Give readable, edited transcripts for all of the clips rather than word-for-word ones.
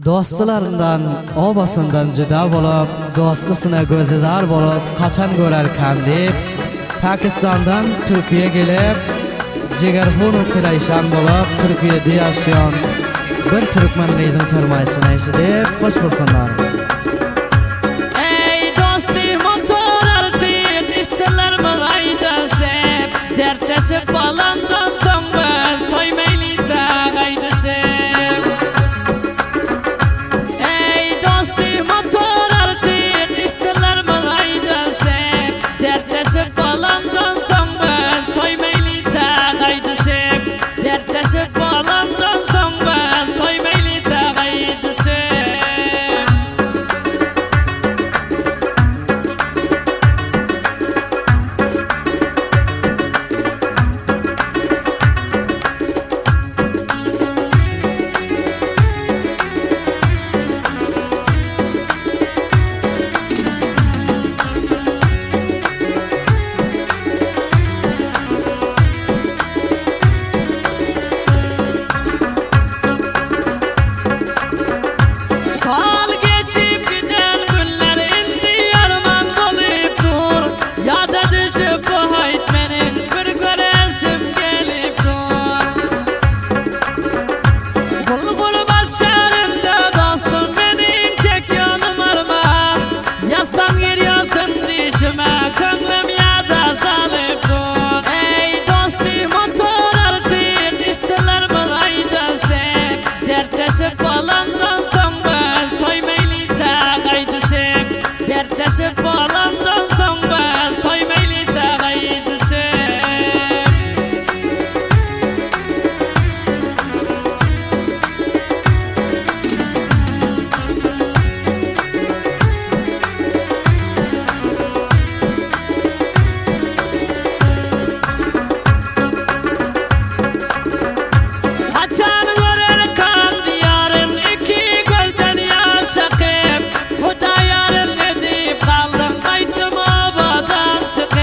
Dostlarından, obasından juda bolup, dostysına gözüdar bolup, kaçan görerkem dep, Pakistandan Türkiye gelip, jigerhunu filayşan bolup, Türkiye'de yaşayan bir Türkmen beýdim fermaýşyny eşidip, hoş bolsunlar. Ey dostum motor artık isterler malayda sep dertesi falan daldım ben toymaylı da gayda sep. Ey dostum motor artık isterler malayda sep dertesi falan daldım ben toymaylı da gayda sep dertesi falan daldım ben toymaylı da gayda sep. Sal geçip giden günler indi yarman dolup dur. Yada düşüp bu haytmenin bir göresim gelip dur. Bulgur başlarımda dostum benim tek yanım armağan. Yatsam yer yazdım dişime könlüm yada salıp dur. Ey dostum otur artık isterler malayda sep dertleşip falan daldım ben toymaylı da gaydı sep dertleşip falan daldım ben toymaylı da gaydı sep. Haçan görer kan diyarın iki gözden yaş akıp Huda yarın edip kaldım kaydım obadan çıkıp.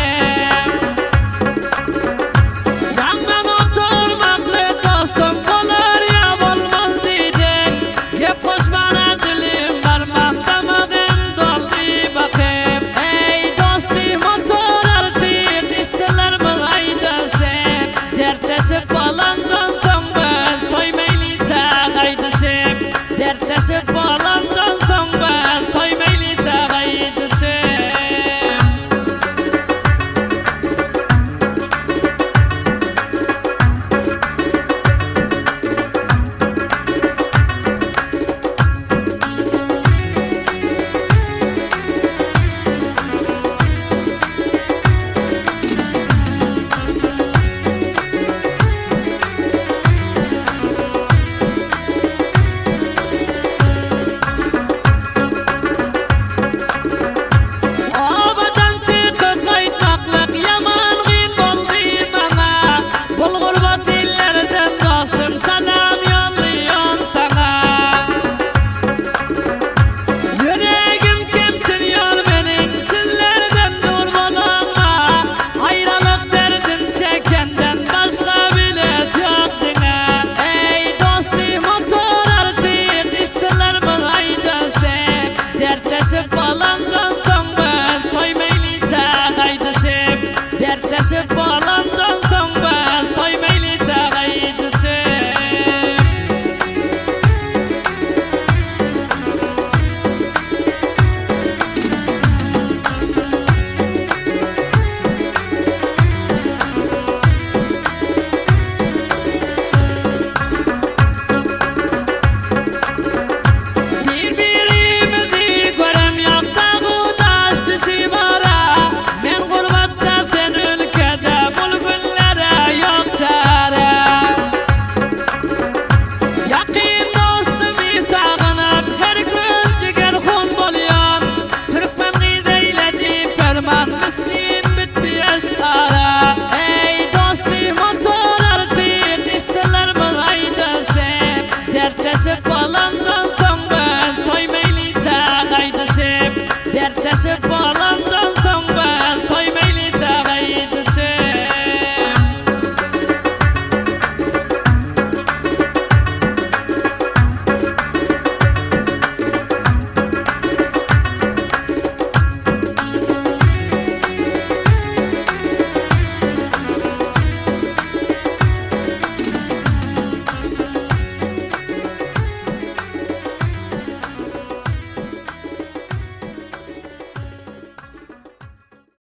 Yandan oturmaklı dostum olur ya olmaz dedin. Hep koşmana dilim varmam damadım doldu bakıp. Ey dostum otur artık isterler malayda sep dertleşip falan daldım ben toymaylı da gaydı sep dertleşip falan daldım